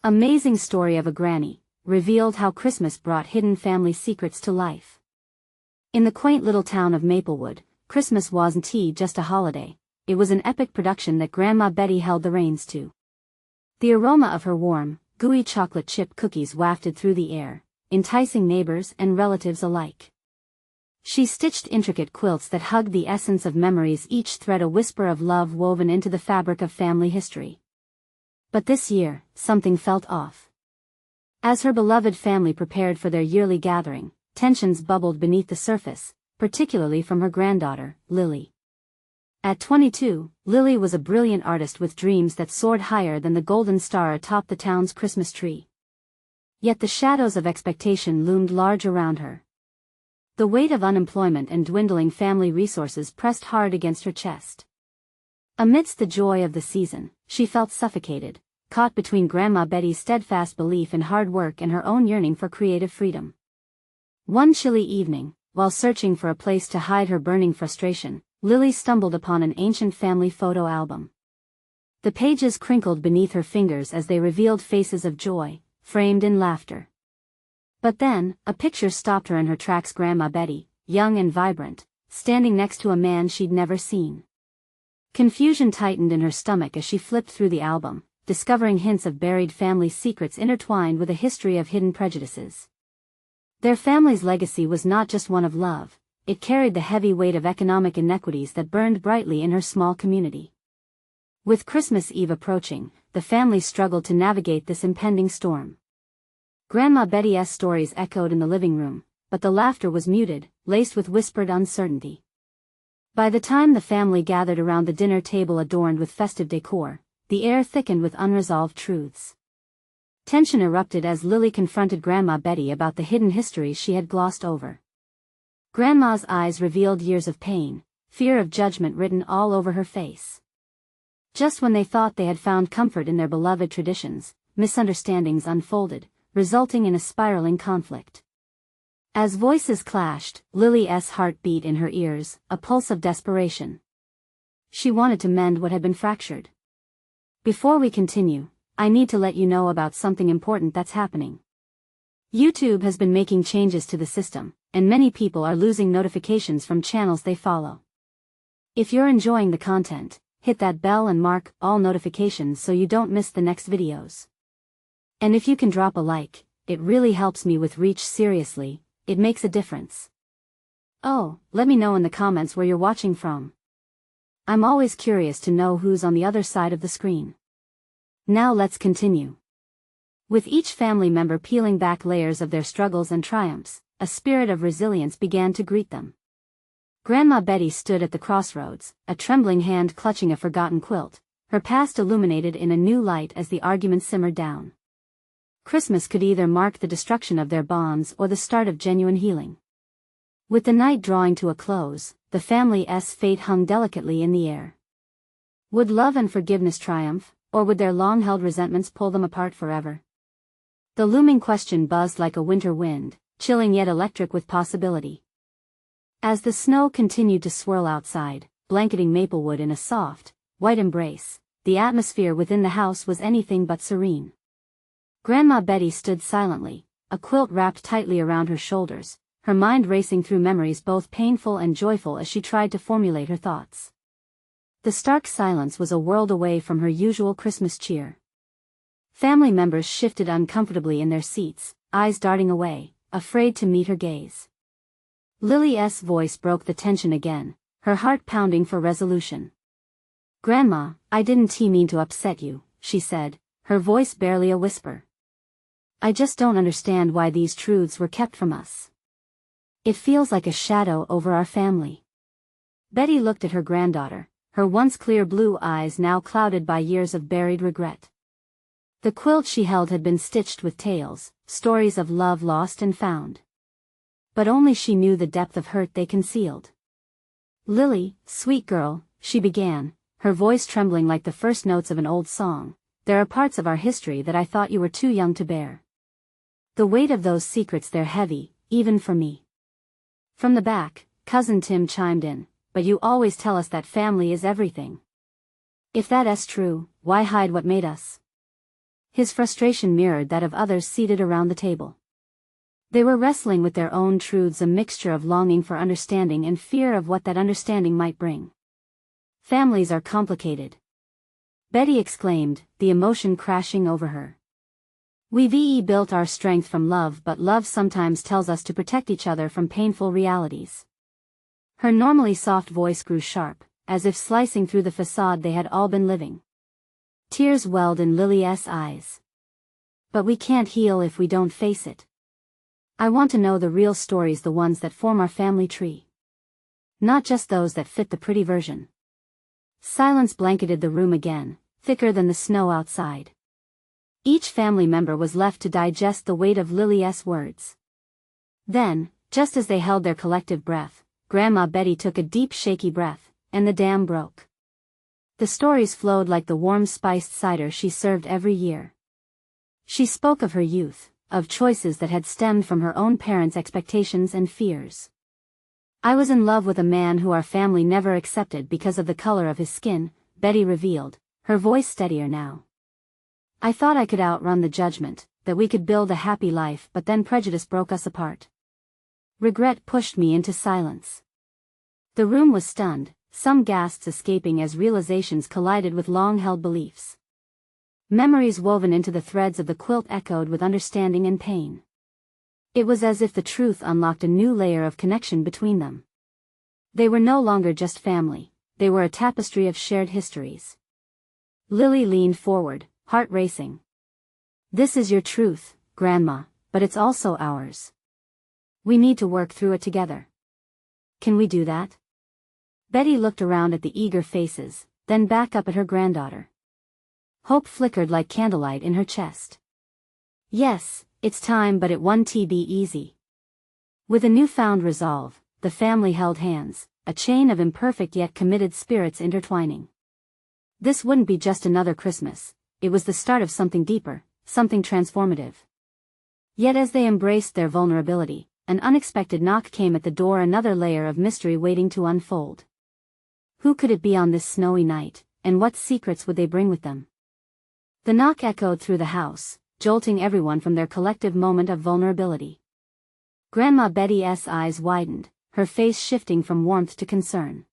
Amazing story of a granny, revealed how Christmas brought hidden family secrets to life. In the quaint little town of Maplewood, Christmas wasn't just a holiday, it was an epic production that Grandma Betty held the reins to. The aroma of her warm, gooey chocolate chip cookies wafted through the air, enticing neighbors and relatives alike. She stitched intricate quilts that hugged the essence of memories, each thread a whisper of love woven into the fabric of family history. But this year, something felt off. As her beloved family prepared for their yearly gathering, tensions bubbled beneath the surface, particularly from her granddaughter, Lily. At 22, Lily was a brilliant artist with dreams that soared higher than the golden star atop the town's Christmas tree. Yet the shadows of expectation loomed large around her. The weight of unemployment and dwindling family resources pressed hard against her chest. Amidst the joy of the season, she felt suffocated, caught between Grandma Betty's steadfast belief in hard work and her own yearning for creative freedom. One chilly evening, while searching for a place to hide her burning frustration, Lily stumbled upon an ancient family photo album. The pages crinkled beneath her fingers as they revealed faces of joy, framed in laughter. But then, a picture stopped her in her tracks. Grandma Betty, young and vibrant, standing next to a man she'd never seen. Confusion tightened in her stomach as she flipped through the album, discovering hints of buried family secrets intertwined with a history of hidden prejudices. Their family's legacy was not just one of love, it carried the heavy weight of economic inequities that burned brightly in her small community. With Christmas Eve approaching, the family struggled to navigate this impending storm. Grandma Betty's stories echoed in the living room, but the laughter was muted, laced with whispered uncertainty. By the time the family gathered around the dinner table adorned with festive decor, the air thickened with unresolved truths. Tension erupted as Lily confronted Grandma Betty about the hidden histories she had glossed over. Grandma's eyes revealed years of pain, fear of judgment written all over her face. Just when they thought they had found comfort in their beloved traditions, misunderstandings unfolded, resulting in a spiraling conflict. As voices clashed, Lily's heart beat in her ears, a pulse of desperation. She wanted to mend what had been fractured. Before we continue, I need to let you know about something important that's happening. YouTube has been making changes to the system, and many people are losing notifications from channels they follow. If you're enjoying the content, hit that bell and mark all notifications so you don't miss the next videos. And if you can drop a like, it really helps me with reach. Seriously, it makes a difference. Oh, let me know in the comments where you're watching from. I'm always curious to know who's on the other side of the screen. Now let's continue. With each family member peeling back layers of their struggles and triumphs, a spirit of resilience began to greet them. Grandma Betty stood at the crossroads, a trembling hand clutching a forgotten quilt, her past illuminated in a new light as the argument simmered down. Christmas could either mark the destruction of their bonds or the start of genuine healing. With the night drawing to a close, the family's fate hung delicately in the air. Would love and forgiveness triumph, or would their long-held resentments pull them apart forever? The looming question buzzed like a winter wind, chilling yet electric with possibility. As the snow continued to swirl outside, blanketing Maplewood in a soft, white embrace, the atmosphere within the house was anything but serene. Grandma Betty stood silently, a quilt wrapped tightly around her shoulders, her mind racing through memories both painful and joyful as she tried to formulate her thoughts. The stark silence was a world away from her usual Christmas cheer. Family members shifted uncomfortably in their seats, eyes darting away, afraid to meet her gaze. Lily's voice broke the tension again, her heart pounding for resolution. "Grandma, I didn't mean to upset you," she said, her voice barely a whisper. "I just don't understand why these truths were kept from us. It feels like a shadow over our family." Betty looked at her granddaughter, her once clear blue eyes now clouded by years of buried regret. The quilt she held had been stitched with tales, stories of love lost and found. But only she knew the depth of hurt they concealed. "Lily, sweet girl," she began, her voice trembling like the first notes of an old song, "there are parts of our history that I thought you were too young to bear. The weight of those secrets, they're heavy, even for me." From the back, Cousin Tim chimed in, "But you always tell us that family is everything. If that's true, why hide what made us?" His frustration mirrored that of others seated around the table. They were wrestling with their own truths, a mixture of longing for understanding and fear of what that understanding might bring. Families are complicated, Betty exclaimed, the emotion crashing over her. We've built our strength from love, but love sometimes tells us to protect each other from painful realities. Her normally soft voice grew sharp, as if slicing through the facade they had all been living. Tears welled in Lily's eyes. But we can't heal if we don't face it. I want to know the real stories, the ones that form our family tree. Not just those that fit the pretty version. Silence blanketed the room again, thicker than the snow outside. Each family member was left to digest the weight of Lily's words. Then, just as they held their collective breath, Grandma Betty took a deep shaky breath, and the dam broke. The stories flowed like the warm spiced cider she served every year. She spoke of her youth, of choices that had stemmed from her own parents' expectations and fears. I was in love with a man who our family never accepted because of the color of his skin, Betty revealed, her voice steadier now. I thought I could outrun the judgment, that we could build a happy life, but then prejudice broke us apart. Regret pushed me into silence. The room was stunned, some gasps escaping as realizations collided with long-held beliefs. Memories woven into the threads of the quilt echoed with understanding and pain. It was as if the truth unlocked a new layer of connection between them. They were no longer just family, they were a tapestry of shared histories. Lily leaned forward, heart racing. This is your truth, Grandma, but it's also ours. We need to work through it together. Can we do that? Betty looked around at the eager faces, then back up at her granddaughter. Hope flickered like candlelight in her chest. Yes, it's time, but it won't be easy. With a newfound resolve, the family held hands, a chain of imperfect yet committed spirits intertwining. This wouldn't be just another Christmas. It was the start of something deeper, something transformative. Yet as they embraced their vulnerability, an unexpected knock came at the door, another layer of mystery waiting to unfold. Who could it be on this snowy night, and what secrets would they bring with them? The knock echoed through the house, jolting everyone from their collective moment of vulnerability. Grandma Betty's eyes widened, her face shifting from warmth to concern.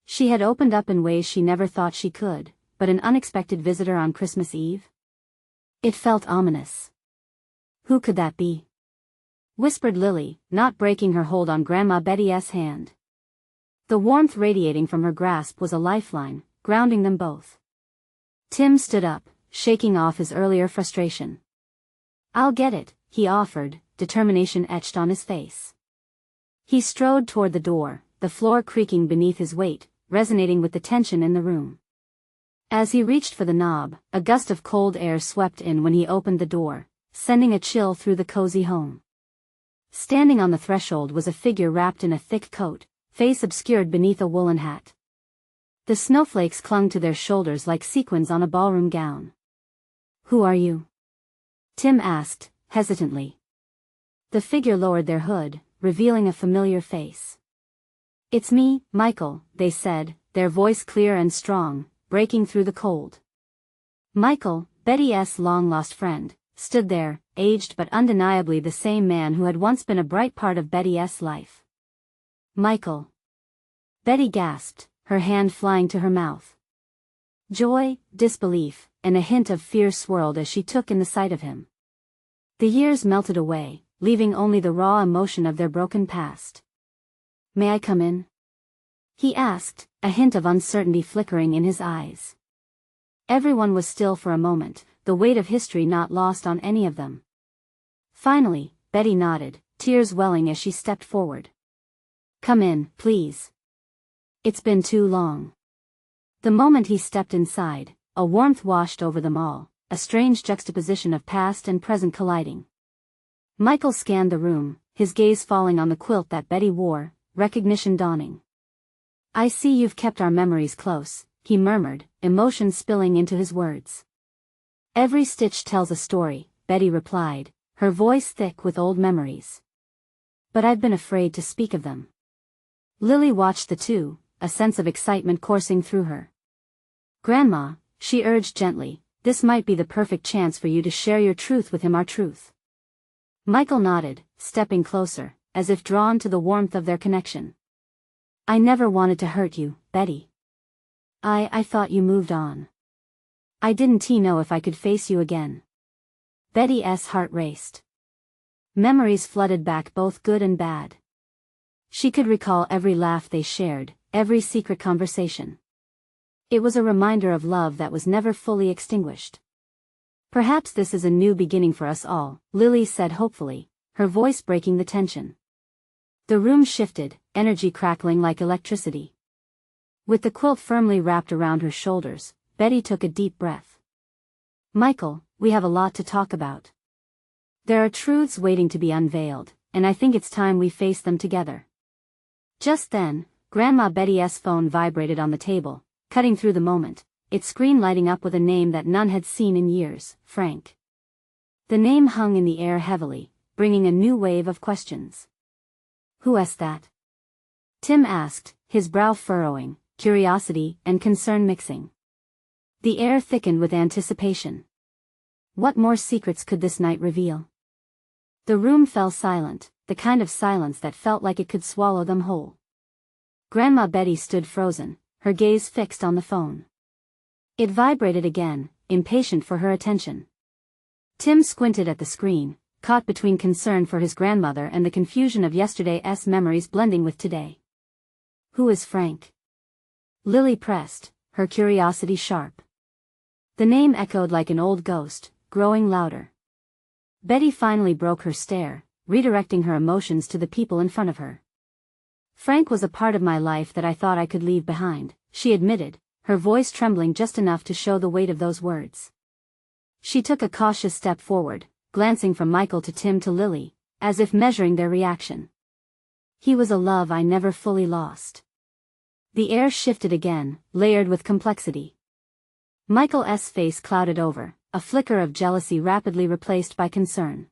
She had opened up in ways she never thought she could. But an unexpected visitor on Christmas Eve? It felt ominous. Who could that be? Whispered Lily, not breaking her hold on Grandma Betty's hand. The warmth radiating from her grasp was a lifeline, grounding them both. Tim stood up, shaking off his earlier frustration. I'll get it, he offered, determination etched on his face. He strode toward the door, the floor creaking beneath his weight, resonating with the tension in the room. As he reached for the knob, a gust of cold air swept in when he opened the door, sending a chill through the cozy home. Standing on the threshold was a figure wrapped in a thick coat, face obscured beneath a woolen hat. The snowflakes clung to their shoulders like sequins on a ballroom gown. Who are you? Tim asked, hesitantly. The figure lowered their hood, revealing a familiar face. It's me, Michael, they said, their voice clear and strong, breaking through the cold. Michael, Betty's long-lost friend, stood there, aged but undeniably the same man who had once been a bright part of Betty's life. Michael. Betty gasped, her hand flying to her mouth. Joy, disbelief, and a hint of fear swirled as she took in the sight of him. The years melted away, leaving only the raw emotion of their broken past. May I come in? He asked, a hint of uncertainty flickering in his eyes. Everyone was still for a moment, the weight of history not lost on any of them. Finally, Betty nodded, tears welling as she stepped forward. Come in, please. It's been too long. The moment he stepped inside, a warmth washed over them all, a strange juxtaposition of past and present colliding. Michael scanned the room, his gaze falling on the quilt that Betty wore, recognition dawning. I see you've kept our memories close, he murmured, emotion spilling into his words. Every stitch tells a story, Betty replied, her voice thick with old memories. But I've been afraid to speak of them. Lily watched the two, a sense of excitement coursing through her. Grandma, she urged gently, This might be the perfect chance for you to share your truth with him, our truth. Michael nodded, stepping closer, as if drawn to the warmth of their connection. I never wanted to hurt you, Betty. I thought you moved on. I didn't know if I could face you again. Betty's heart raced. Memories flooded back, both good and bad. She could recall every laugh they shared, every secret conversation. It was a reminder of love that was never fully extinguished. Perhaps this is a new beginning for us all, Lily said hopefully, her voice breaking the tension. The room shifted, energy crackling like electricity. With the quilt firmly wrapped around her shoulders, Betty took a deep breath. Michael, we have a lot to talk about. There are truths waiting to be unveiled, and I think it's time we face them together. Just then, Grandma Betty's phone vibrated on the table, cutting through the moment, its screen lighting up with a name that none had seen in years, Frank. The name hung in the air heavily, bringing a new wave of questions. Who's that? Tim asked, his brow furrowing, curiosity and concern mixing. The air thickened with anticipation. What more secrets could this night reveal? The room fell silent, the kind of silence that felt like it could swallow them whole. Grandma Betty stood frozen, her gaze fixed on the phone. It vibrated again, impatient for her attention. Tim squinted at the screen, caught between concern for his grandmother and the confusion of yesterday's memories blending with today. Who is Frank? Lily pressed, her curiosity sharp. The name echoed like an old ghost, growing louder. Betty finally broke her stare, redirecting her emotions to the people in front of her. Frank was a part of my life that I thought I could leave behind, she admitted, her voice trembling just enough to show the weight of those words. She took a cautious step forward, glancing from Michael to Tim to Lily, as if measuring their reaction. He was a love I never fully lost. The air shifted again, layered with complexity. Michael's face clouded over, a flicker of jealousy rapidly replaced by concern.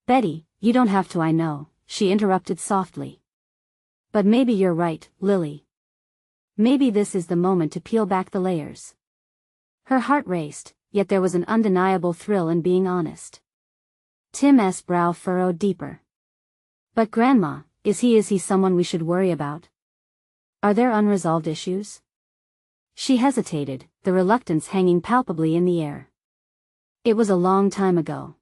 Betty, you don't have to, I know, she interrupted softly. But maybe you're right, Lily. Maybe this is the moment to peel back the layers. Her heart raced, yet there was an undeniable thrill in being honest. Tim's brow furrowed deeper. But Grandma, is he someone we should worry about? Are there unresolved issues? She hesitated, the reluctance hanging palpably in the air. It was a long time ago.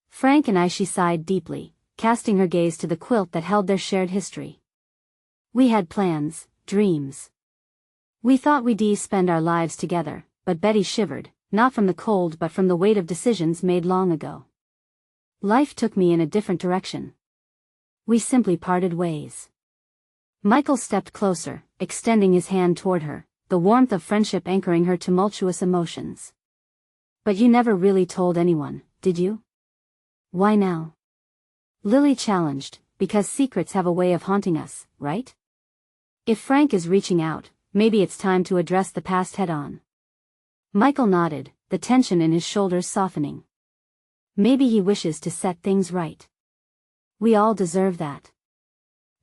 Frank and I, she sighed deeply, casting her gaze to the quilt that held their shared history. We had plans, dreams. We thought we'd spend our lives together, but Betty shivered, not from the cold but from the weight of decisions made long ago. Life took me in a different direction. We simply parted ways. Michael stepped closer, extending his hand toward her, the warmth of friendship anchoring her tumultuous emotions. But you never really told anyone, did you? Why now? Lily challenged, because secrets have a way of haunting us, right? If Frank is reaching out, maybe it's time to address the past head-on. Michael nodded, the tension in his shoulders softening. Maybe he wishes to set things right. We all deserve that.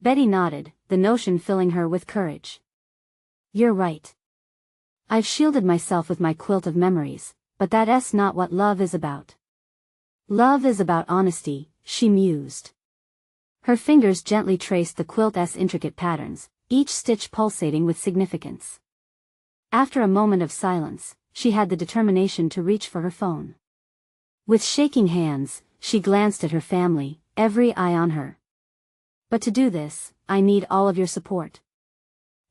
Betty nodded, the notion filling her with courage. You're right. I've shielded myself with my quilt of memories, but that's not what love is about. Love is about honesty, she mused. Her fingers gently traced the quilt's intricate patterns, each stitch pulsating with significance. After a moment of silence, she had the determination to reach for her phone. With shaking hands, she glanced at her family, every eye on her. But to do this, I need all of your support.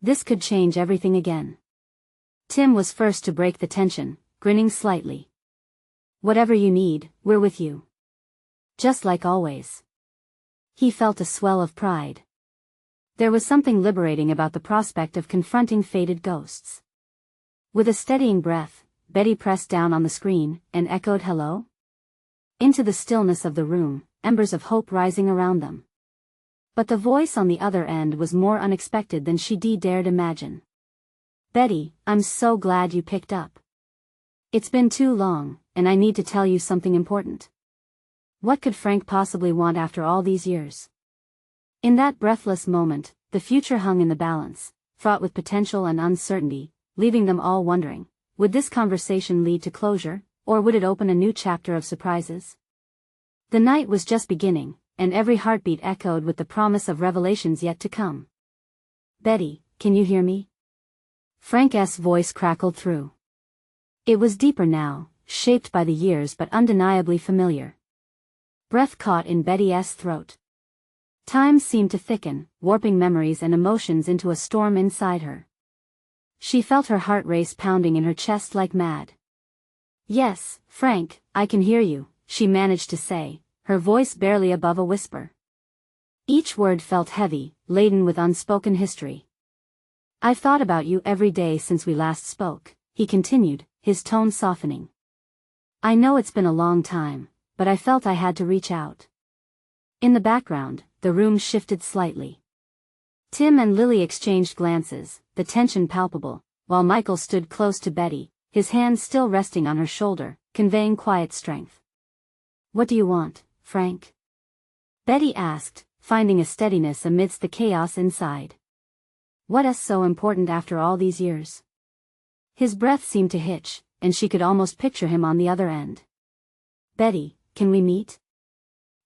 This could change everything again. Tim was first to break the tension, grinning slightly. Whatever you need, we're with you. Just like always. He felt a swell of pride. There was something liberating about the prospect of confronting faded ghosts. With a steadying breath, Betty pressed down on the screen and echoed hello? Into the stillness of the room, embers of hope rising around them. But the voice on the other end was more unexpected than she dared imagine. Betty, I'm so glad you picked up. It's been too long, and I need to tell you something important. What could Frank possibly want after all these years? In that breathless moment, the future hung in the balance, fraught with potential and uncertainty, leaving them all wondering, Would this conversation lead to closure, or would it open a new chapter of surprises? The night was just beginning, and every heartbeat echoed with the promise of revelations yet to come. "Betty, can you hear me?" Frank's voice crackled through. It was deeper now, shaped by the years but undeniably familiar. Breath caught in Betty's throat. Time seemed to thicken, warping memories and emotions into a storm inside her. She felt her heart race pounding in her chest like mad. "Yes, Frank, I can hear you," she managed to say, her voice barely above a whisper. Each word felt heavy, laden with unspoken history. "I've thought about you every day since we last spoke," he continued, his tone softening. "I know it's been a long time, but I felt I had to reach out." In the background, the room shifted slightly. Tim and Lily exchanged glances, the tension palpable, while Michael stood close to Betty, his hands still resting on her shoulder, conveying quiet strength. "What do you want, Frank?" Betty asked, finding a steadiness amidst the chaos inside. "What's so important after all these years?" His breath seemed to hitch, and she could almost picture him on the other end. "Betty, can we meet?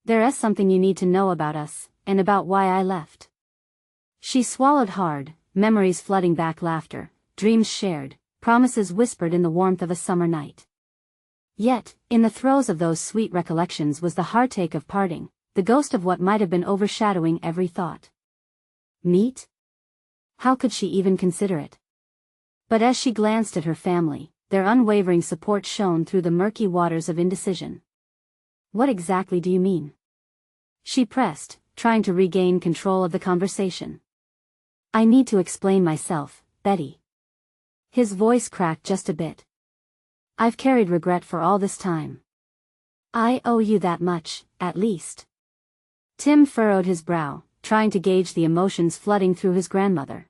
There's something you need to know about us, and about why I left." She swallowed hard, memories flooding back, laughter, dreams shared, promises whispered in the warmth of a summer night. Yet, in the throes of those sweet recollections was the heartache of parting, the ghost of what might have been overshadowing every thought. Meet? How could she even consider it? But as she glanced at her family, their unwavering support shone through the murky waters of indecision. "What exactly do you mean?" she pressed, trying to regain control of the conversation. "I need to explain myself, Betty." His voice cracked just a bit. "I've carried regret for all this time. I owe you that much, at least." Tim furrowed his brow, trying to gauge the emotions flooding through his grandmother.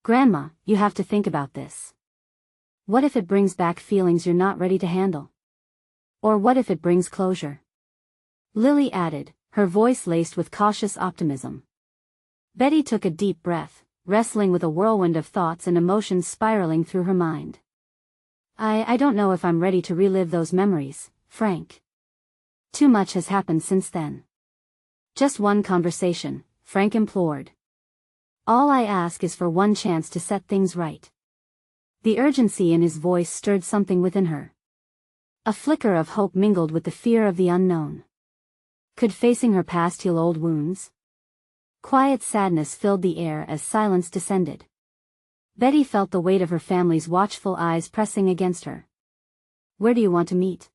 "Grandma, you have to think about this. What if it brings back feelings you're not ready to handle? Or what if it brings closure?" Lily added, her voice laced with cautious optimism. Betty took a deep breath, wrestling with a whirlwind of thoughts and emotions spiraling through her mind. I don't know if I'm ready to relive those memories, Frank. Too much has happened since then." "Just one conversation," Frank implored. "All I ask is for one chance to set things right." The urgency in his voice stirred something within her. A flicker of hope mingled with the fear of the unknown. Could facing her past heal old wounds? Quiet sadness filled the air as silence descended. Betty felt the weight of her family's watchful eyes pressing against her. "Where do you want to meet?"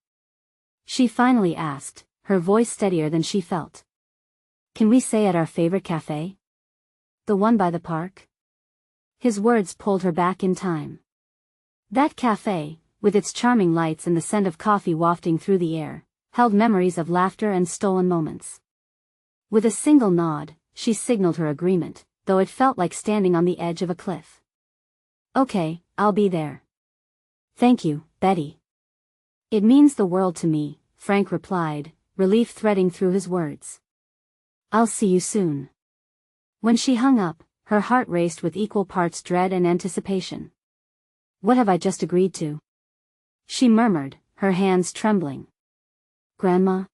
she finally asked, her voice steadier than she felt. "Can we say at our favorite cafe? The one by the park?" His words pulled her back in time. That cafe, with its charming lights and the scent of coffee wafting through the air, held memories of laughter and stolen moments. With a single nod, she signaled her agreement, though it felt like standing on the edge of a cliff. "Okay, I'll be there." "Thank you, Betty." "It means the world to me," Frank replied, relief threading through his words. "I'll see you soon." When she hung up, her heart raced with equal parts dread and anticipation. "What have I just agreed to?" she murmured, her hands trembling. "Grandma?"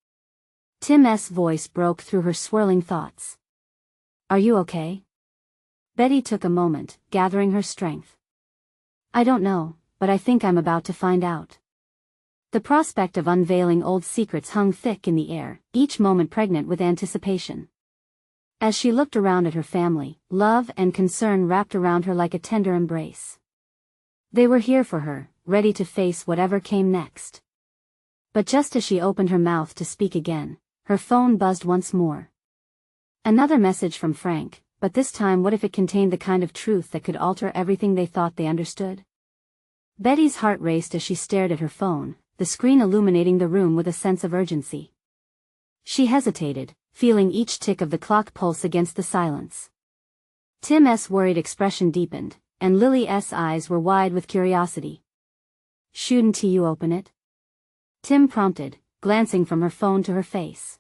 Tim's voice broke through her swirling thoughts. "Are you okay?" Betty took a moment, gathering her strength. "I don't know, but I think I'm about to find out." The prospect of unveiling old secrets hung thick in the air, each moment pregnant with anticipation. As she looked around at her family, love and concern wrapped around her like a tender embrace. They were here for her, ready to face whatever came next. But just as she opened her mouth to speak again, her phone buzzed once more. Another message from Frank, but this time what if it contained the kind of truth that could alter everything they thought they understood? Betty's heart raced as she stared at her phone, the screen illuminating the room with a sense of urgency. She hesitated, feeling each tick of the clock pulse against the silence. Tim's worried expression deepened, and Lily's eyes were wide with curiosity. "Shouldn't you open it?" Tim prompted, glancing from her phone to her face.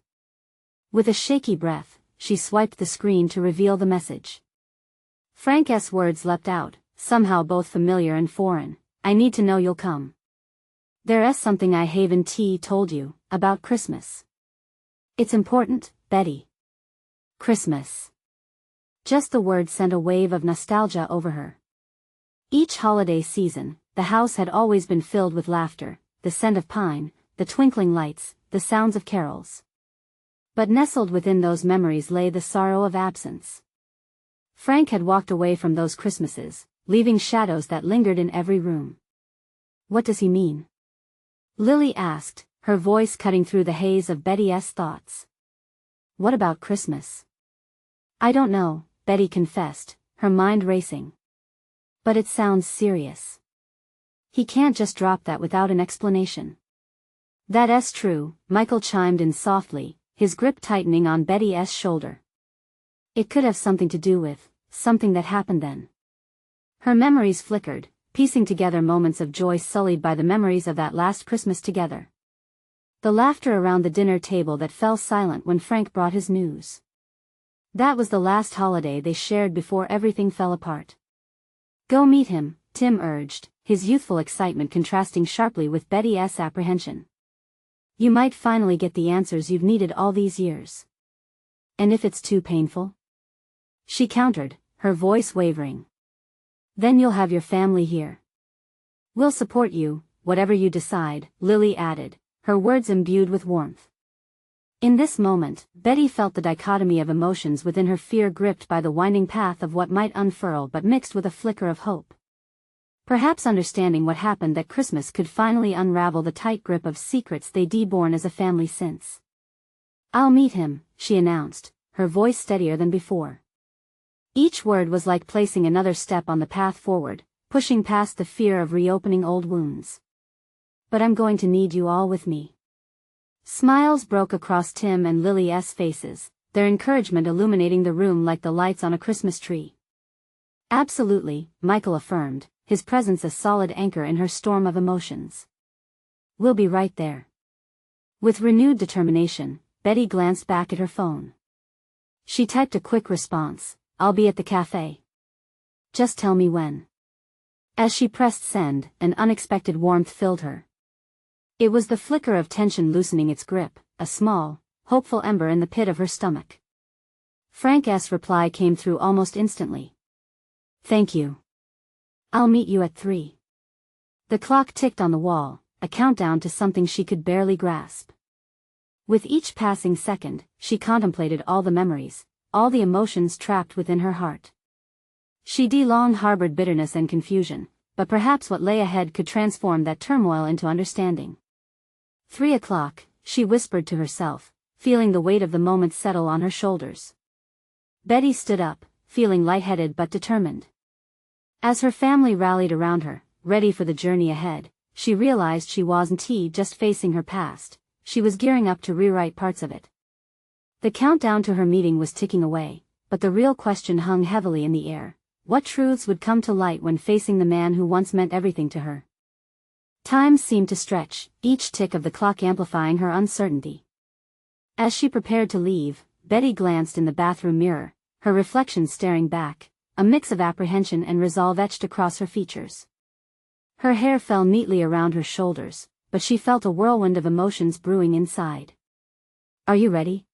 With a shaky breath, she swiped the screen to reveal the message. Frank's words leapt out, somehow both familiar and foreign. I need to know you'll come. There's something I haven't told you about Christmas. It's important, Betty. Christmas. Just the word sent a wave of nostalgia over her. Each holiday season, the house had always been filled with laughter, the scent of pine, the twinkling lights, the sounds of carols. But nestled within those memories lay the sorrow of absence. Frank had walked away from those Christmases, leaving shadows that lingered in every room. What does he mean? Lily asked, her voice cutting through the haze of Betty's thoughts. What about Christmas? I don't know, Betty confessed, her mind racing. But it sounds serious. He can't just drop that without an explanation. That's true, Michael chimed in softly, his grip tightening on Betty's shoulder. It could have something to do with something that happened then. Her memories flickered, piecing together moments of joy sullied by the memories of that last Christmas together. The laughter around the dinner table that fell silent when Frank brought his news. That was the last holiday they shared before everything fell apart. Go meet him, Tim urged, his youthful excitement contrasting sharply with Betty's apprehension. You might finally get the answers you've needed all these years. And if it's too painful? She countered, her voice wavering. Then you'll have your family here. We'll support you, whatever you decide, Lily added, her words imbued with warmth. In this moment, Betty felt the dichotomy of emotions within her, fear gripped by the winding path of what might unfurl but mixed with a flicker of hope. Perhaps understanding what happened that Christmas could finally unravel the tight grip of secrets they'd borne as a family since. I'll meet him, she announced, her voice steadier than before. Each word was like placing another step on the path forward, pushing past the fear of reopening old wounds. But I'm going to need you all with me. Smiles broke across Tim and Lily's faces, their encouragement illuminating the room like the lights on a Christmas tree. Absolutely, Michael affirmed, his presence a solid anchor in her storm of emotions. We'll be right there. With renewed determination, Betty glanced back at her phone. She typed a quick response, I'll be at the cafe. Just tell me when. As she pressed send, an unexpected warmth filled her. It was the flicker of tension loosening its grip, a small, hopeful ember in the pit of her stomach. Frank's reply came through almost instantly. Thank you. I'll meet you at 3. The clock ticked on the wall, a countdown to something she could barely grasp. With each passing second, she contemplated all the memories, all the emotions trapped within her heart. She'd long harbored bitterness and confusion, but perhaps what lay ahead could transform that turmoil into understanding. 3 o'clock, she whispered to herself, feeling the weight of the moment settle on her shoulders. Betty stood up, feeling lightheaded but determined. As her family rallied around her, ready for the journey ahead, she realized she wasn't just facing her past, she was gearing up to rewrite parts of it. The countdown to her meeting was ticking away, but the real question hung heavily in the air. What truths would come to light when facing the man who once meant everything to her? Time seemed to stretch, each tick of the clock amplifying her uncertainty. As she prepared to leave, Betty glanced in the bathroom mirror, her reflection staring back, a mix of apprehension and resolve etched across her features. Her hair fell neatly around her shoulders, but she felt a whirlwind of emotions brewing inside. Are you ready?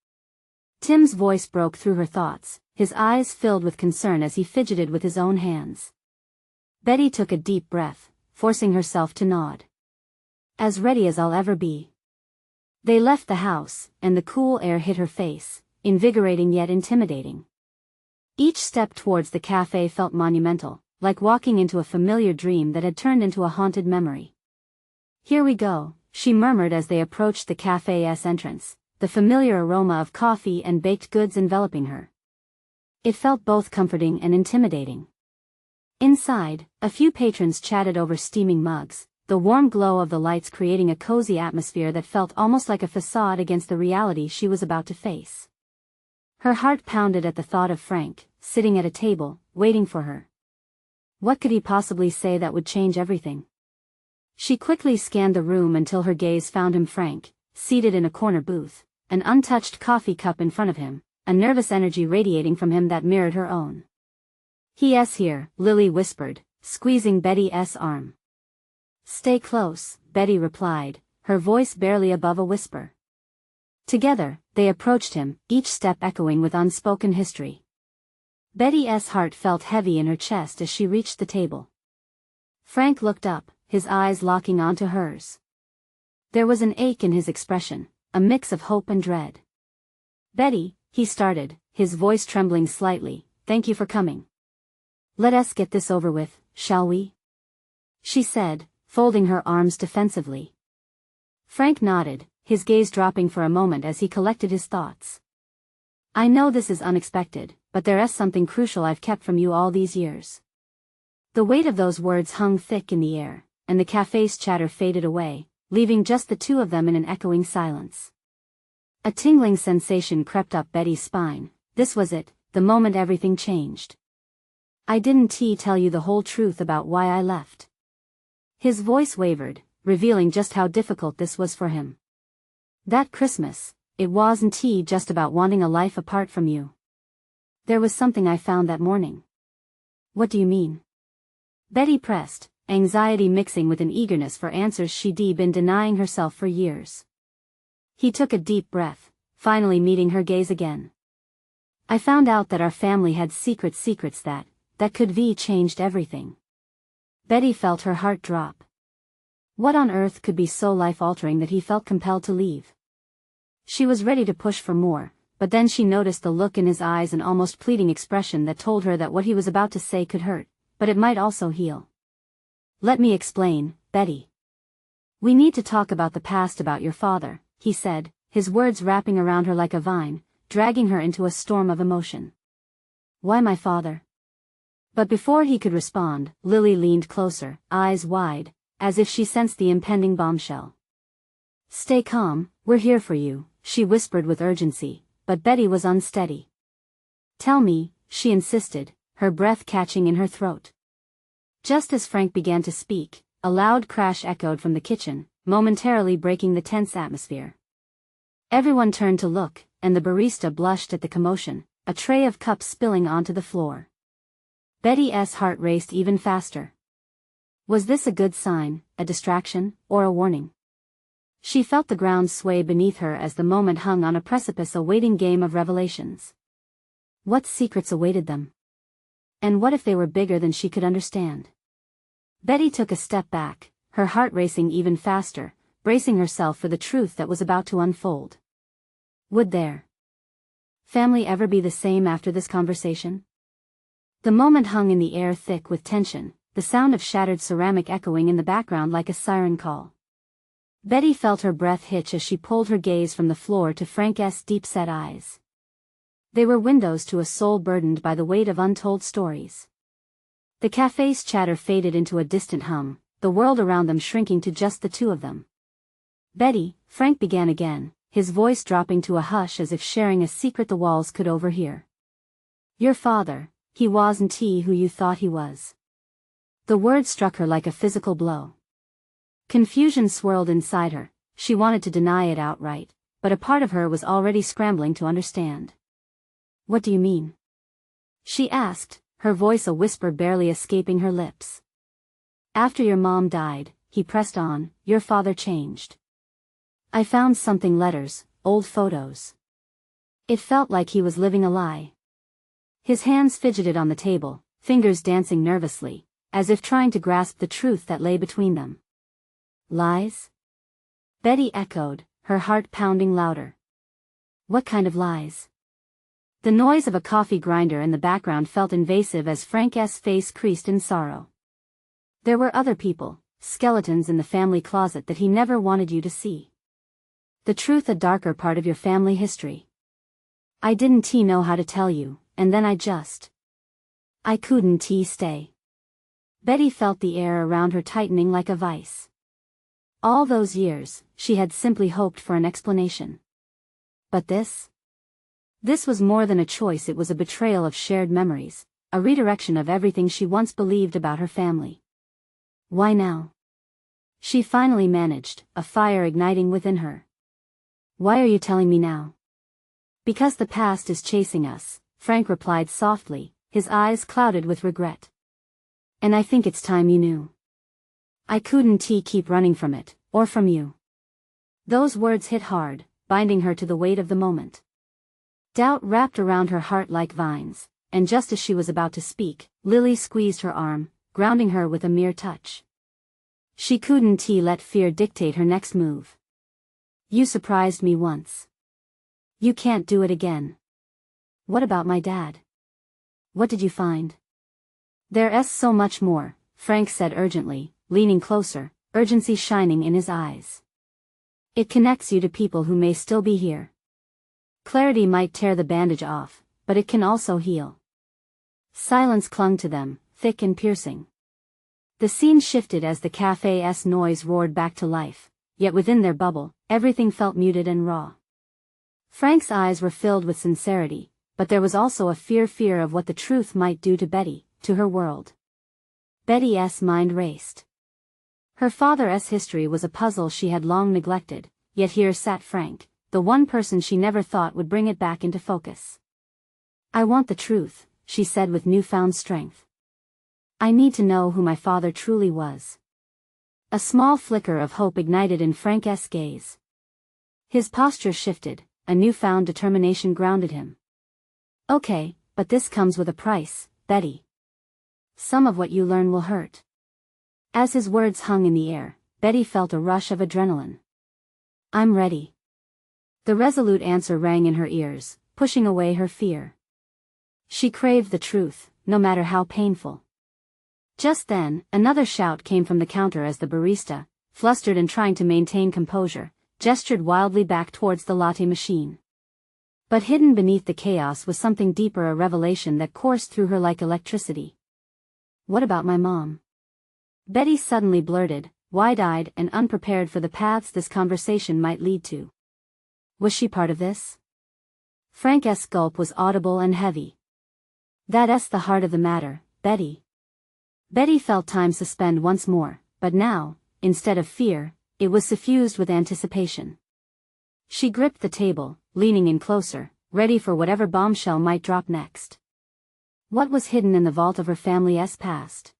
Tim's voice broke through her thoughts, his eyes filled with concern as he fidgeted with his own hands. Betty took a deep breath, forcing herself to nod. As ready as I'll ever be. They left the house, and the cool air hit her face, invigorating yet intimidating. Each step towards the cafe felt monumental, like walking into a familiar dream that had turned into a haunted memory. Here we go, she murmured as they approached the cafe's entrance, the familiar aroma of coffee and baked goods enveloping her. It felt both comforting and intimidating. Inside, a few patrons chatted over steaming mugs, the warm glow of the lights creating a cozy atmosphere that felt almost like a facade against the reality she was about to face. Her heart pounded at the thought of Frank, sitting at a table, waiting for her. What could he possibly say that would change everything? She quickly scanned the room until her gaze found him, Frank, seated in a corner booth, an untouched coffee cup in front of him, a nervous energy radiating from him that mirrored her own. He's here, Lily whispered, squeezing Betty's arm. Stay close, Betty replied, her voice barely above a whisper. Together, they approached him, each step echoing with unspoken history. Betty's heart felt heavy in her chest as she reached the table. Frank looked up, his eyes locking onto hers. There was an ache in his expression, a mix of hope and dread. Betty, he started, his voice trembling slightly, thank you for coming. Let us get this over with, shall we? She said, folding her arms defensively. Frank nodded, his gaze dropping for a moment as he collected his thoughts. I know this is unexpected, but there is something crucial I've kept from you all these years. The weight of those words hung thick in the air, and the cafe's chatter faded away, leaving just the two of them in an echoing silence. A tingling sensation crept up Betty's spine. This was it, the moment everything changed. I didn't tell you the whole truth about why I left. His voice wavered, revealing just how difficult this was for him. That Christmas, it wasn't just about wanting a life apart from you. There was something I found that morning. What do you mean? Betty pressed, anxiety mixing with an eagerness for answers she'd been denying herself for years. He took a deep breath, finally meeting her gaze again. I found out that our family had secrets that could changed everything. Betty felt her heart drop. What on earth could be so life-altering that he felt compelled to leave? She was ready to push for more, but then she noticed the look in his eyes, an almost pleading expression that told her that what he was about to say could hurt, but it might also heal. Let me explain, Betty. We need to talk about the past, about your father, he said, his words wrapping around her like a vine, dragging her into a storm of emotion. Why my father? But before he could respond, Lily leaned closer, eyes wide, as if she sensed the impending bombshell. Stay calm, we're here for you, she whispered with urgency, but Betty was unsteady. Tell me, she insisted, her breath catching in her throat. Just as Frank began to speak, a loud crash echoed from the kitchen, momentarily breaking the tense atmosphere. Everyone turned to look, and the barista blushed at the commotion, a tray of cups spilling onto the floor. Betty's heart raced even faster. Was this a good sign, a distraction, or a warning? She felt the ground sway beneath her as the moment hung on a precipice, awaiting game of revelations. What secrets awaited them? And what if they were bigger than she could understand? Betty took a step back, her heart racing even faster, bracing herself for the truth that was about to unfold. Would their family ever be the same after this conversation? The moment hung in the air, thick with tension, the sound of shattered ceramic echoing in the background like a siren call. Betty felt her breath hitch as she pulled her gaze from the floor to Frank's deep-set eyes. They were windows to a soul burdened by the weight of untold stories. The cafe's chatter faded into a distant hum, the world around them shrinking to just the two of them. Betty, Frank began again, his voice dropping to a hush as if sharing a secret the walls could overhear. Your father, he wasn't who you thought he was. The word struck her like a physical blow. Confusion swirled inside her, she wanted to deny it outright, but a part of her was already scrambling to understand. What do you mean? She asked, her voice a whisper barely escaping her lips. After your mom died, he pressed on, your father changed. I found something, letters, old photos. It felt like he was living a lie. His hands fidgeted on the table, fingers dancing nervously, as if trying to grasp the truth that lay between them. Lies? Betty echoed, her heart pounding louder. What kind of lies? The noise of a coffee grinder in the background felt invasive as Frank's face creased in sorrow. There were other people, skeletons in the family closet that he never wanted you to see. The truth, a darker part of your family history. I didn't know how to tell you, and then I couldn't stay. Betty felt the air around her tightening like a vice. All those years, she had simply hoped for an explanation. But this was more than a choice, it was a betrayal of shared memories, a redirection of everything she once believed about her family. Why now? She finally managed, a fire igniting within her. Why are you telling me now? Because the past is chasing us, Frank replied softly, his eyes clouded with regret. And I think it's time you knew. I couldn't keep running from it, or from you. Those words hit hard, binding her to the weight of the moment. Doubt wrapped around her heart like vines, and just as she was about to speak, Lily squeezed her arm, grounding her with a mere touch. She couldn't let fear dictate her next move. You surprised me once. You can't do it again. What about my dad? What did you find? There's so much more, Frank said urgently, leaning closer, urgency shining in his eyes. It connects you to people who may still be here. Clarity might tear the bandage off, but it can also heal. Silence clung to them, thick and piercing. The scene shifted as the cafe's noise roared back to life, yet within their bubble, everything felt muted and raw. Frank's eyes were filled with sincerity, but there was also a fear of what the truth might do to Betty, to her world. Betty's mind raced. Her father's history was a puzzle she had long neglected, yet here sat Frank, the one person she never thought would bring it back into focus. I want the truth, she said with newfound strength. I need to know who my father truly was. A small flicker of hope ignited in Frank's gaze. His posture shifted, a newfound determination grounded him. Okay, but this comes with a price, Betty. Some of what you learn will hurt. As his words hung in the air, Betty felt a rush of adrenaline. I'm ready. The resolute answer rang in her ears, pushing away her fear. She craved the truth, no matter how painful. Just then, another shout came from the counter as the barista, flustered and trying to maintain composure, gestured wildly back towards the latte machine. But hidden beneath the chaos was something deeper, a revelation that coursed through her like electricity. What about my mom? Betty suddenly blurted, wide-eyed and unprepared for the paths this conversation might lead to. Was she part of this? Frank's gulp was audible and heavy. That's the heart of the matter, Betty. Betty felt time suspend once more, but now, instead of fear, it was suffused with anticipation. She gripped the table, leaning in closer, ready for whatever bombshell might drop next. What was hidden in the vault of her family's past?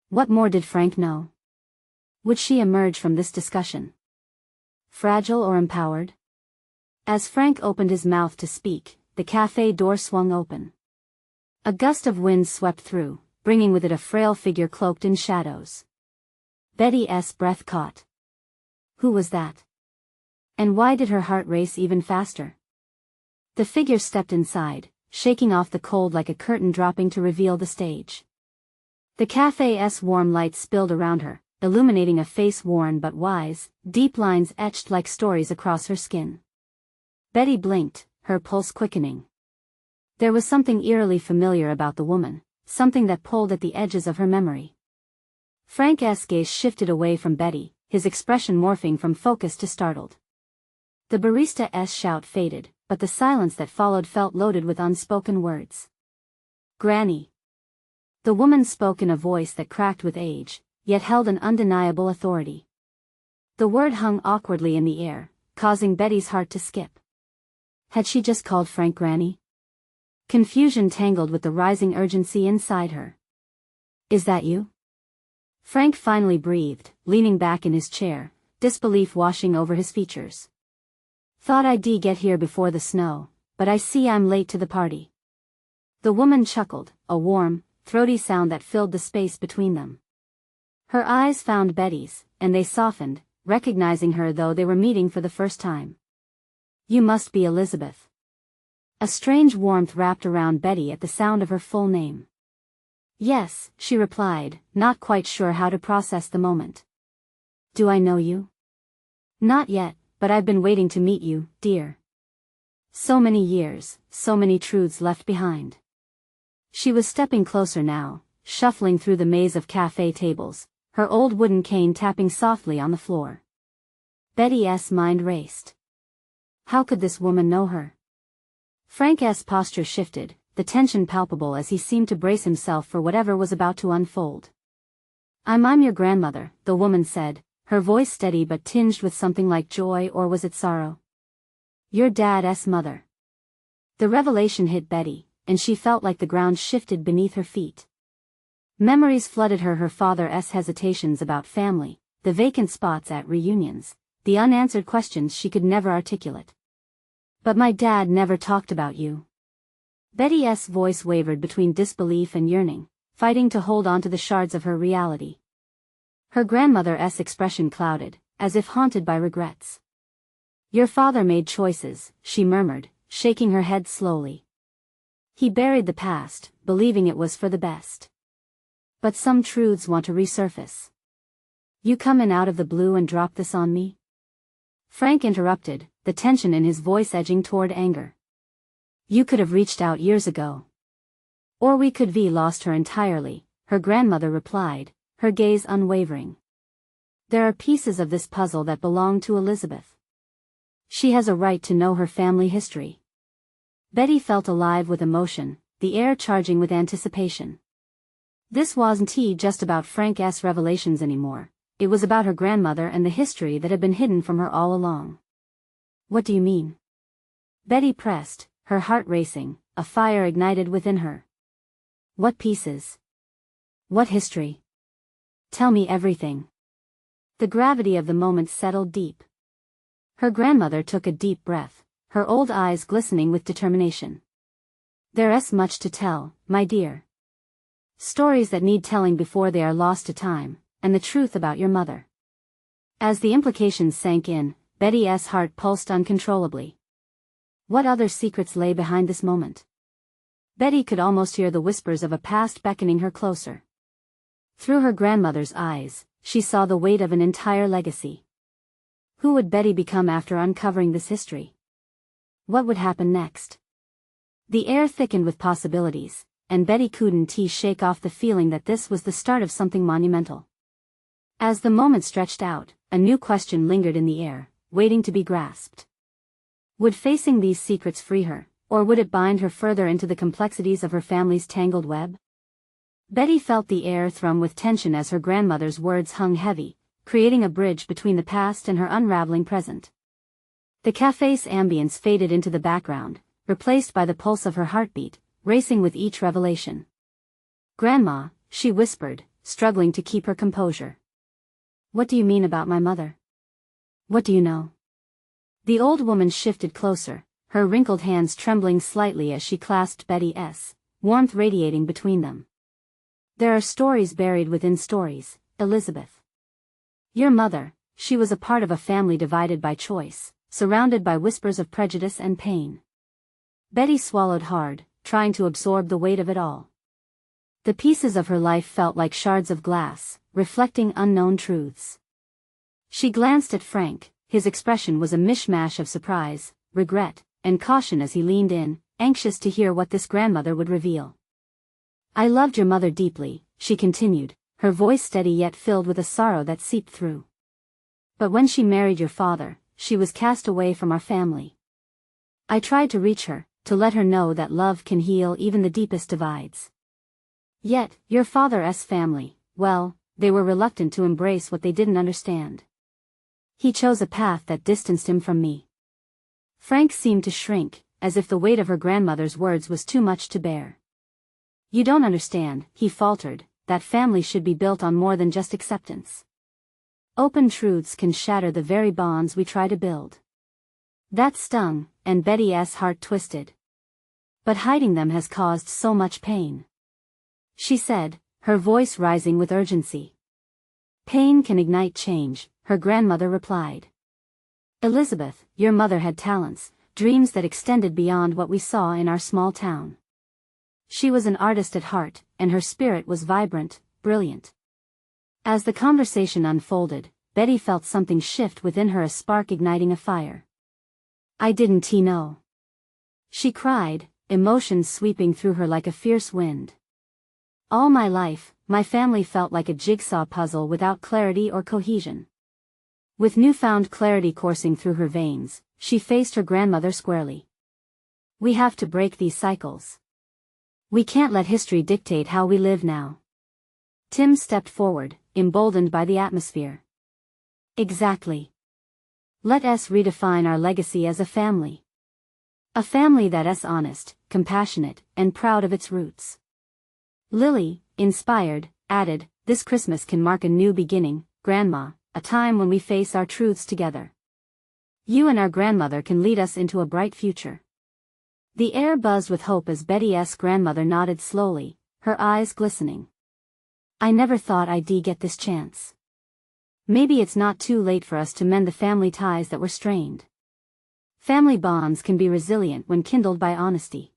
What more did Frank know? Would she emerge from this discussion fragile or empowered? As Frank opened his mouth to speak, the cafe door swung open. A gust of wind swept through, bringing with it a frail figure cloaked in shadows. Betty's breath caught. Who was that? And why did her heart race even faster? The figure stepped inside, shaking off the cold like a curtain dropping to reveal the stage. The cafe's warm light spilled around her, illuminating a face worn but wise, deep lines etched like stories across her skin. Betty blinked, her pulse quickening. There was something eerily familiar about the woman, something that pulled at the edges of her memory. Frank's gaze shifted away from Betty, his expression morphing from focused to startled. The barista's shout faded, but the silence that followed felt loaded with unspoken words. Granny. The woman spoke in a voice that cracked with age, yet held an undeniable authority. The word hung awkwardly in the air, causing Betty's heart to skip. Had she just called Frank Granny? Confusion tangled with the rising urgency inside her. Is that you? Frank finally breathed, leaning back in his chair, disbelief washing over his features. Thought I'd get here before the snow, but I see I'm late to the party. The woman chuckled, a warm, throaty sound that filled the space between them. Her eyes found Betty's, and they softened, recognizing her though they were meeting for the first time. You must be Elizabeth. A strange warmth wrapped around Betty at the sound of her full name. Yes, she replied, not quite sure how to process the moment. Do I know you? Not yet, but I've been waiting to meet you, dear. So many years, so many truths left behind. She was stepping closer now, shuffling through the maze of cafe tables, her old wooden cane tapping softly on the floor. Betty's mind raced. How could this woman know her? Frank's posture shifted, the tension palpable as he seemed to brace himself for whatever was about to unfold. I'm your grandmother, the woman said, her voice steady but tinged with something like joy, or was it sorrow? Your dad's mother. The revelation hit Betty, and she felt like the ground shifted beneath her feet. Memories flooded her father's hesitations about family, the vacant spots at reunions, the unanswered questions she could never articulate. But my dad never talked about you. Betty's voice wavered between disbelief and yearning, fighting to hold on to the shards of her reality. Her grandmother's expression clouded, as if haunted by regrets. Your father made choices, she murmured, shaking her head slowly. He buried the past, believing it was for the best. But some truths want to resurface. You come in out of the blue and drop this on me? Frank interrupted, the tension in his voice edging toward anger. You could have reached out years ago. Or we could have lost her entirely, her grandmother replied, her gaze unwavering. There are pieces of this puzzle that belong to Elizabeth. She has a right to know her family history. Betty felt alive with emotion, the air charging with anticipation. This wasn't just about Frank's revelations anymore, it was about her grandmother and the history that had been hidden from her all along. What do you mean? Betty pressed, her heart racing, a fire ignited within her. What pieces? What history? Tell me everything. The gravity of the moment settled deep. Her grandmother took a deep breath, her old eyes glistening with determination. There's much to tell, my dear. Stories that need telling before they are lost to time, and the truth about your mother. As the implications sank in, Betty's heart pulsed uncontrollably. What other secrets lay behind this moment? Betty could almost hear the whispers of a past beckoning her closer. Through her grandmother's eyes, she saw the weight of an entire legacy. Who would Betty become after uncovering this history? What would happen next? The air thickened with possibilities, and Betty couldn't shake off the feeling that this was the start of something monumental. As the moment stretched out, a new question lingered in the air, waiting to be grasped. Would facing these secrets free her, or would it bind her further into the complexities of her family's tangled web? Betty felt the air thrum with tension as her grandmother's words hung heavy, creating a bridge between the past and her unraveling present. The cafe's ambience faded into the background, replaced by the pulse of her heartbeat, racing with each revelation. Grandma, she whispered, struggling to keep her composure. What do you mean about my mother? What do you know? The old woman shifted closer, her wrinkled hands trembling slightly as she clasped Betty's, warmth radiating between them. There are stories buried within stories, Elizabeth. Your mother, she was a part of a family divided by choice, surrounded by whispers of prejudice and pain. Betty swallowed hard, trying to absorb the weight of it all. The pieces of her life felt like shards of glass, reflecting unknown truths. She glanced at Frank, his expression was a mishmash of surprise, regret, and caution as he leaned in, anxious to hear what this grandmother would reveal. I loved your mother deeply, she continued, her voice steady yet filled with a sorrow that seeped through. But when she married your father, she was cast away from our family. I tried to reach her, to let her know that love can heal even the deepest divides. Yet, your father's family, well, they were reluctant to embrace what they didn't understand. He chose a path that distanced him from me. Frank seemed to shrink, as if the weight of her grandmother's words was too much to bear. You don't understand, he faltered, that family should be built on more than just acceptance. Open truths can shatter the very bonds we try to build. That stung, and Betty's heart twisted. But hiding them has caused so much pain. She said, her voice rising with urgency. Pain can ignite change, her grandmother replied. Elizabeth, your mother had talents, dreams that extended beyond what we saw in our small town. She was an artist at heart, and her spirit was vibrant, brilliant. As the conversation unfolded, Betty felt something shift within her, a spark igniting a fire. I didn't know. She cried, emotions sweeping through her like a fierce wind. All my life, my family felt like a jigsaw puzzle without clarity or cohesion. With newfound clarity coursing through her veins, she faced her grandmother squarely. We have to break these cycles. We can't let history dictate how we live now. Tim stepped forward, emboldened by the atmosphere. Exactly. Let us redefine our legacy as a family. A family that is honest, compassionate, and proud of its roots. Lily, inspired, added, "This Christmas can mark a new beginning, Grandma, a time when we face our truths together. You and our grandmother can lead us into a bright future." The air buzzed with hope as Betty's grandmother nodded slowly, her eyes glistening. "I never thought I'd get this chance. Maybe it's not too late for us to mend the family ties that were strained. Family bonds can be resilient when kindled by honesty."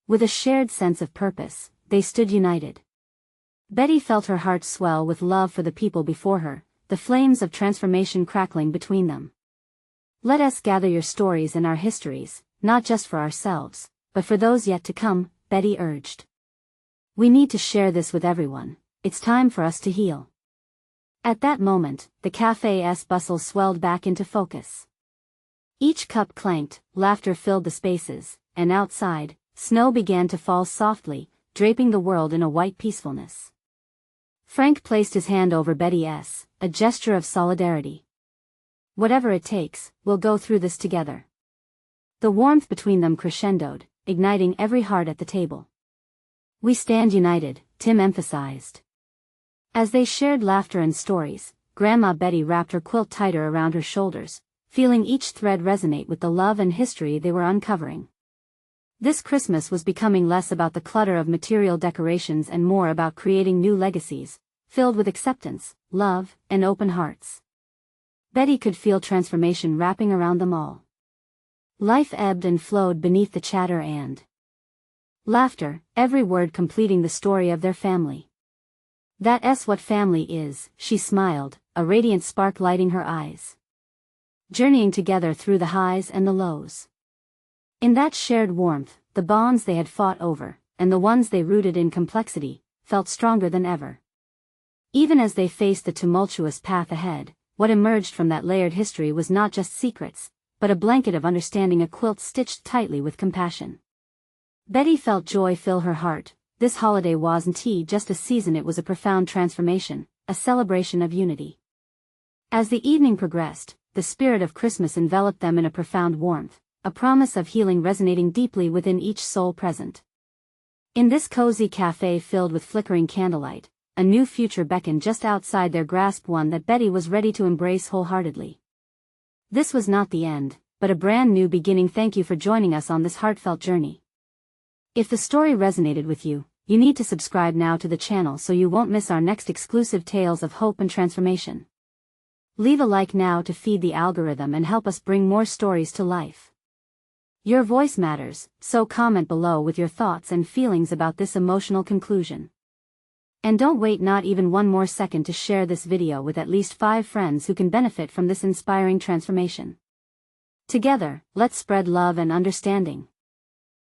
With a shared sense of purpose, they stood united. Betty felt her heart swell with love for the people before her, the flames of transformation crackling between them. "Let us gather your stories and our histories, not just for ourselves, but for those yet to come," Betty urged. "We need to share this with everyone. It's time for us to heal." At that moment, the cafe's bustle swelled back into focus. Each cup clanked, laughter filled the spaces, and outside, snow began to fall softly, draping the world in a white peacefulness. Frank placed his hand over Betty's, a gesture of solidarity. "Whatever it takes, we'll go through this together." The warmth between them crescendoed, igniting every heart at the table. "We stand united," Tim emphasized. As they shared laughter and stories, Grandma Betty wrapped her quilt tighter around her shoulders, feeling each thread resonate with the love and history they were uncovering. This Christmas was becoming less about the clutter of material decorations and more about creating new legacies, filled with acceptance, love, and open hearts. Betty could feel transformation wrapping around them all. Life ebbed and flowed beneath the chatter and laughter, every word completing the story of their family. "That's what family is," she smiled, a radiant spark lighting her eyes. "Journeying together through the highs and the lows." In that shared warmth, the bonds they had fought over, and the ones they rooted in complexity, felt stronger than ever. Even as they faced the tumultuous path ahead, what emerged from that layered history was not just secrets, but a blanket of understanding, a quilt stitched tightly with compassion. Betty felt joy fill her heart. This holiday wasn't just a season, it was a profound transformation, a celebration of unity. As the evening progressed, the spirit of Christmas enveloped them in a profound warmth, a promise of healing resonating deeply within each soul present. In this cozy cafe filled with flickering candlelight, a new future beckoned just outside their grasp, one that Betty was ready to embrace wholeheartedly. This was not the end, but a brand new beginning. Thank you for joining us on this heartfelt journey. If the story resonated with you, you need to subscribe now to the channel so you won't miss our next exclusive tales of hope and transformation. Leave a like now to feed the algorithm and help us bring more stories to life. Your voice matters, so comment below with your thoughts and feelings about this emotional conclusion. And don't wait not even one more second to share this video with at least 5 friends who can benefit from this inspiring transformation. Together, let's spread love and understanding.